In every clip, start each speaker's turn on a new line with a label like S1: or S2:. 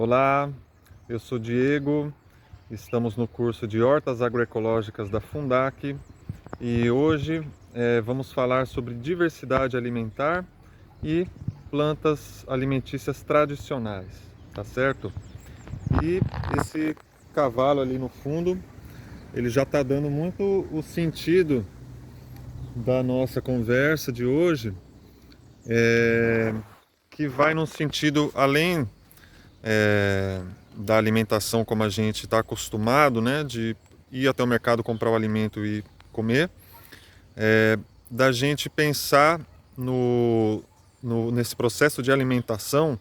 S1: Olá, eu sou Diego, estamos no curso de Hortas Agroecológicas da Fundac e hoje vamos falar sobre diversidade alimentar e plantas alimentícias tradicionais, tá certo? E esse cavalo ali no fundo, ele já está dando muito o sentido da nossa conversa de hoje, que vai no sentido além é, da alimentação como a gente está acostumado, né, de ir até o mercado comprar o alimento e comer, da gente pensar nesse processo de alimentação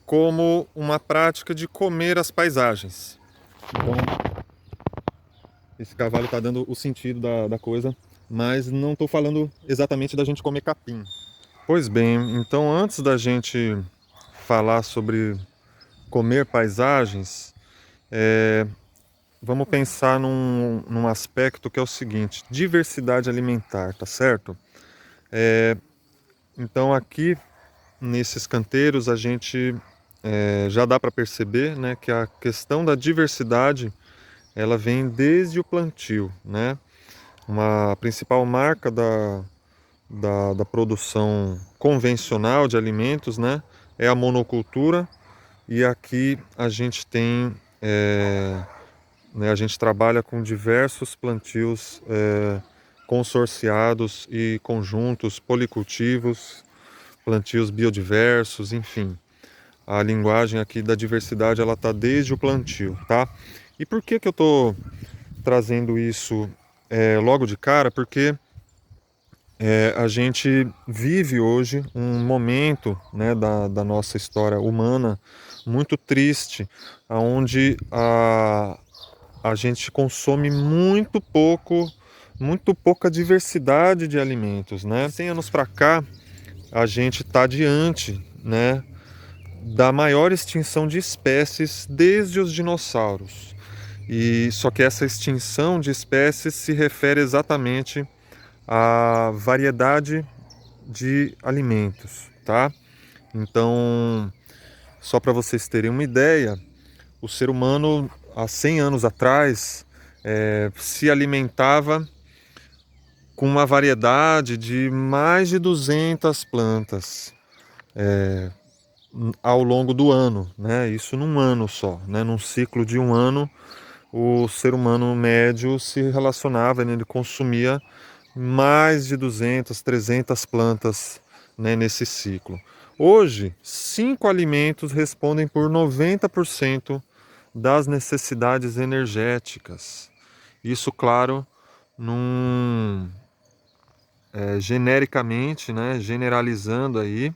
S1: como uma prática de comer as paisagens. Então, esse cavalo está dando o sentido da coisa, mas não estou falando exatamente da gente comer capim. Pois bem, então antes da gente falar sobre comer paisagens, vamos pensar num aspecto que é o seguinte: diversidade alimentar, tá certo? Então aqui nesses canteiros a gente já dá para perceber, né, que a questão da diversidade ela vem desde o plantio, né? Uma principal marca da produção convencional de alimentos, né, é a monocultura. E aqui a gente tem né, a gente trabalha com diversos plantios consorciados e conjuntos, policultivos, plantios biodiversos, enfim. A linguagem aqui da diversidade ela está desde o plantio, tá? E por que eu estou trazendo isso logo de cara? Porque a gente vive hoje um momento, né, da nossa história humana muito triste, onde a gente consome muito pouca diversidade de alimentos, né? 100 anos para cá, a gente está diante, né, da maior extinção de espécies desde os dinossauros. E só que essa extinção de espécies se refere exatamente à variedade de alimentos, tá? Então, só para vocês terem uma ideia, o ser humano há 100 anos atrás se alimentava com uma variedade de mais de 200 plantas ao longo do ano, né? Isso num ano só, né? Num ciclo de um ano, o ser humano médio se relacionava, né? Ele consumia mais de 200, 300 plantas, né, nesse ciclo. Hoje, 5 alimentos respondem por 90% das necessidades energéticas. Isso, claro, num, genericamente, né, generalizando aí,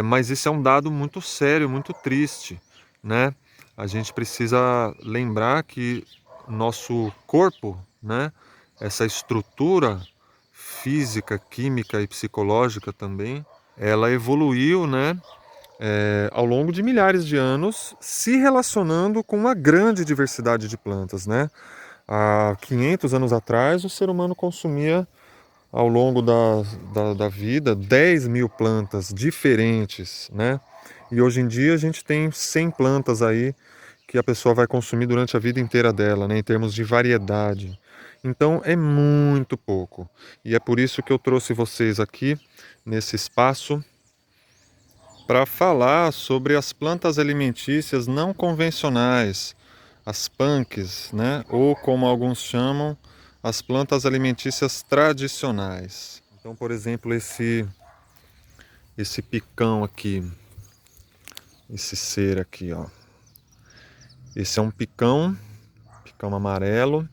S1: mas isso é um dado muito sério, muito triste, né? A gente precisa lembrar que nosso corpo, né, essa estrutura física, química e psicológica também, ela evoluiu, né, ao longo de milhares de anos, se relacionando com uma grande diversidade de plantas, né? Há 500 anos atrás, o ser humano consumia ao longo da vida 10 mil plantas diferentes, né? E hoje em dia a gente tem 100 plantas aí que a pessoa vai consumir durante a vida inteira dela, né? Em termos de variedade. Então é muito pouco. E é por isso que eu trouxe vocês aqui nesse espaço para falar sobre as plantas alimentícias não convencionais, as punks, né? Ou como alguns chamam, as plantas alimentícias tradicionais. Então, por exemplo, esse picão aqui, esse ser aqui, ó. Esse é um picão amarelo.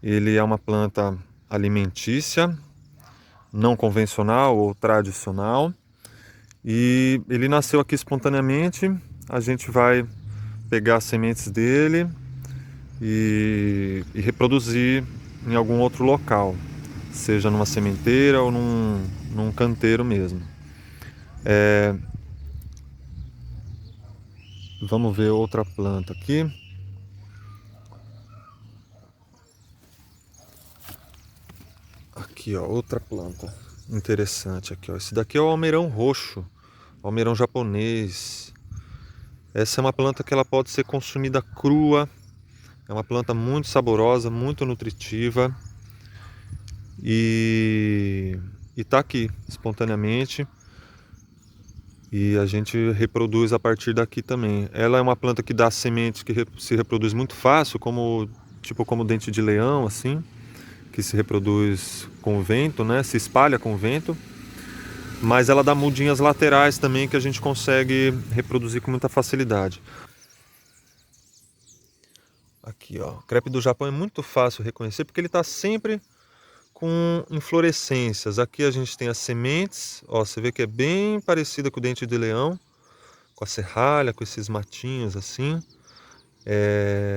S1: Ele é uma planta alimentícia, não convencional ou tradicional. E ele nasceu aqui espontaneamente. A gente vai pegar as sementes dele e reproduzir em algum outro local, seja numa sementeira ou num canteiro mesmo. Vamos ver outra planta aqui. Aqui, ó, outra planta interessante aqui, ó. Esse daqui é o almeirão roxo, almeirão japonês. Essa é uma planta que ela pode ser consumida crua, é uma planta muito saborosa, muito nutritiva e está aqui espontaneamente e a gente reproduz a partir daqui também. Ela é uma planta que dá sementes que se reproduz muito fácil, como tipo como dente de leão, assim, que se reproduz com o vento, né? Se espalha com o vento. Mas ela dá mudinhas laterais também que a gente consegue reproduzir com muita facilidade. Aqui, ó, o crepe do Japão é muito fácil reconhecer porque ele está sempre com inflorescências. Aqui a gente tem as sementes, ó, você vê que é bem parecida com o dente de leão, com a serralha, com esses matinhos assim.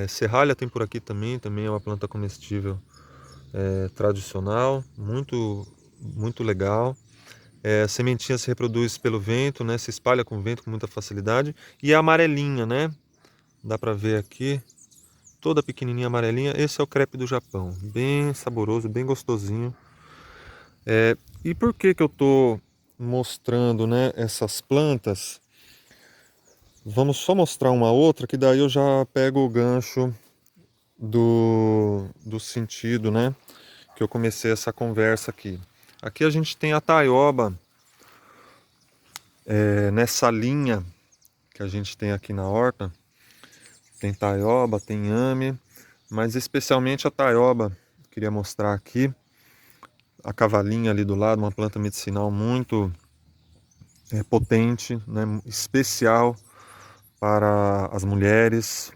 S1: Serralha tem por aqui também é uma planta comestível tradicional, muito legal. A sementinha se reproduz pelo vento, né? Se espalha com o vento com muita facilidade. E a amarelinha, né? Dá pra ver aqui, toda pequenininha amarelinha. Esse é o crepe do Japão, bem saboroso, bem gostosinho. E por que que eu tô mostrando, né, essas plantas? Vamos só mostrar uma outra, que daí eu já pego o gancho do sentido, né? Que eu comecei essa conversa aqui. Aqui a gente tem a taioba, nessa linha que a gente tem aqui na horta. Tem taioba, tem inhame, mas especialmente a taioba. Queria mostrar aqui a cavalinha ali do lado, uma planta medicinal muito potente, né? Especial para as mulheres,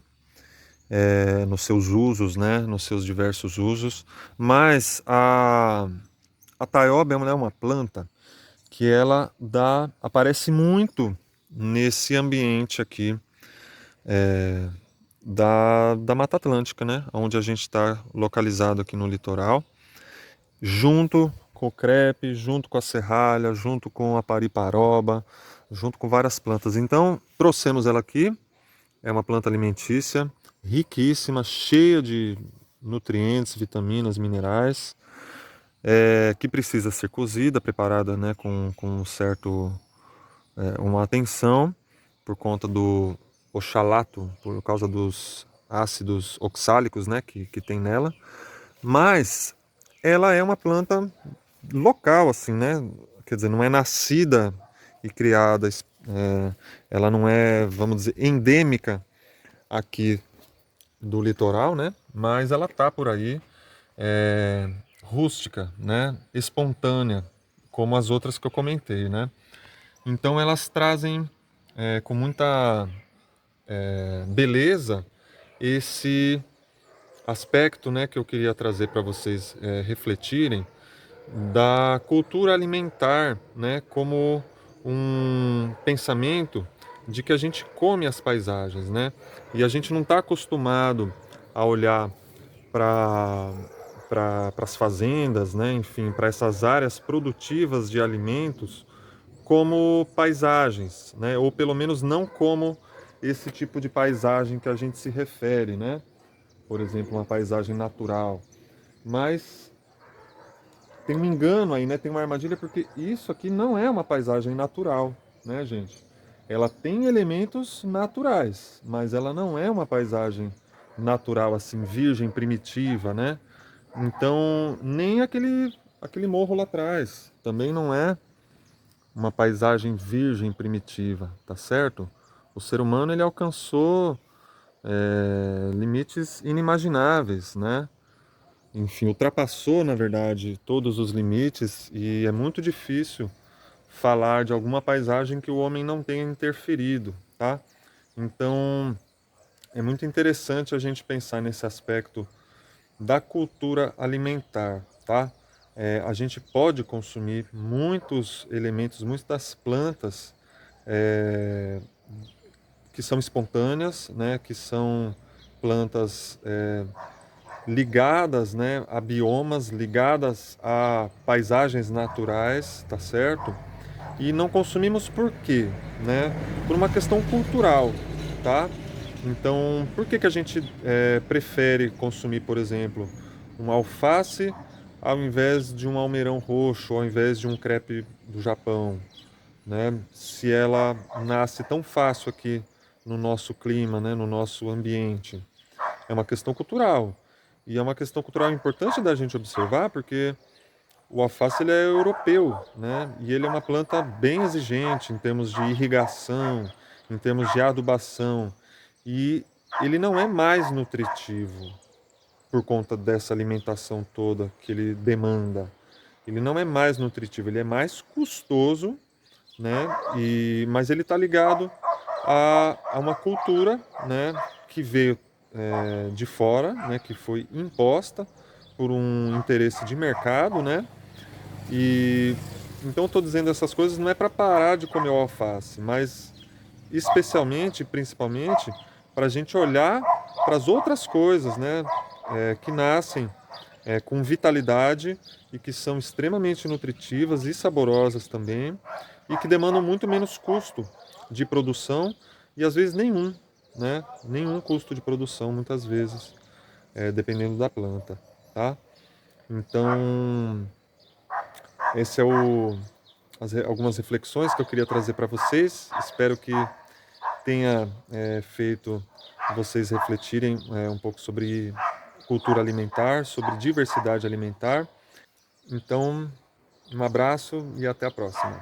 S1: nos seus usos, né? Nos seus diversos usos. Mas a taioba é uma planta que ela aparece muito nesse ambiente aqui da Mata Atlântica, né? Onde a gente está localizado aqui no litoral, junto com o crepe, junto com a serralha, junto com a pariparoba, junto com várias plantas. Então, trouxemos ela aqui. É uma planta alimentícia, riquíssima, cheia de nutrientes, vitaminas, minerais, que precisa ser cozida, preparada, né, com um certo, uma atenção, por conta do oxalato, por causa dos ácidos oxálicos, né, que tem nela. Mas ela é uma planta local, assim, né? Quer dizer, não é nascida e criada, ela não é, vamos dizer, endêmica aqui do litoral, né? Mas ela tá por aí, rústica, né? Espontânea, como as outras que eu comentei, né? Então elas trazem com muita beleza esse aspecto, né, que eu queria trazer para vocês refletirem, da cultura alimentar, né, como um pensamento de que a gente come as paisagens, né, e a gente não está acostumado a olhar para as fazendas, né, enfim, para essas áreas produtivas de alimentos como paisagens, né, ou pelo menos não como esse tipo de paisagem que a gente se refere, né, por exemplo, uma paisagem natural, mas tem um engano aí, né? Tem uma armadilha porque isso aqui não é uma paisagem natural, né, gente? Ela tem elementos naturais, mas ela não é uma paisagem natural assim, virgem, primitiva, né? Então, nem aquele morro lá atrás também não é uma paisagem virgem primitiva, tá certo? O ser humano ele alcançou limites inimagináveis, né? Enfim, ultrapassou, na verdade, todos os limites e é muito difícil falar de alguma paisagem que o homem não tenha interferido, tá? Então, é muito interessante a gente pensar nesse aspecto da cultura alimentar, tá? A gente pode consumir muitos elementos, muitas plantas que são espontâneas, né? Que são plantas ligadas, né, a biomas, ligadas a paisagens naturais, tá certo? E não consumimos por quê, né? Por uma questão cultural, tá? Então, por que que a gente prefere consumir, por exemplo, um alface ao invés de um almeirão roxo, ao invés de um crepe do Japão, né? Se ela nasce tão fácil aqui no nosso clima, né, no nosso ambiente. É uma questão cultural. E é uma questão cultural importante da gente observar, porque o alface ele é europeu, né? E ele é uma planta bem exigente em termos de irrigação, em termos de adubação. E ele não é mais nutritivo por conta dessa alimentação toda que ele demanda. Ele não é mais nutritivo, ele é mais custoso, né? Mas ele está ligado a uma cultura, né? Que veio de fora, né? Que foi imposta por um interesse de mercado, né? E então estou dizendo essas coisas não é para parar de comer o alface, mas especialmente, principalmente, para a gente olhar para as outras coisas, né, que nascem com vitalidade e que são extremamente nutritivas e saborosas também e que demandam muito menos custo de produção e às vezes nenhum, né, nenhum custo de produção muitas vezes, dependendo da planta, tá? Então, esse é algumas reflexões que eu queria trazer para vocês. Espero que tenha feito vocês refletirem um pouco sobre cultura alimentar, sobre diversidade alimentar. Então, um abraço e até a próxima.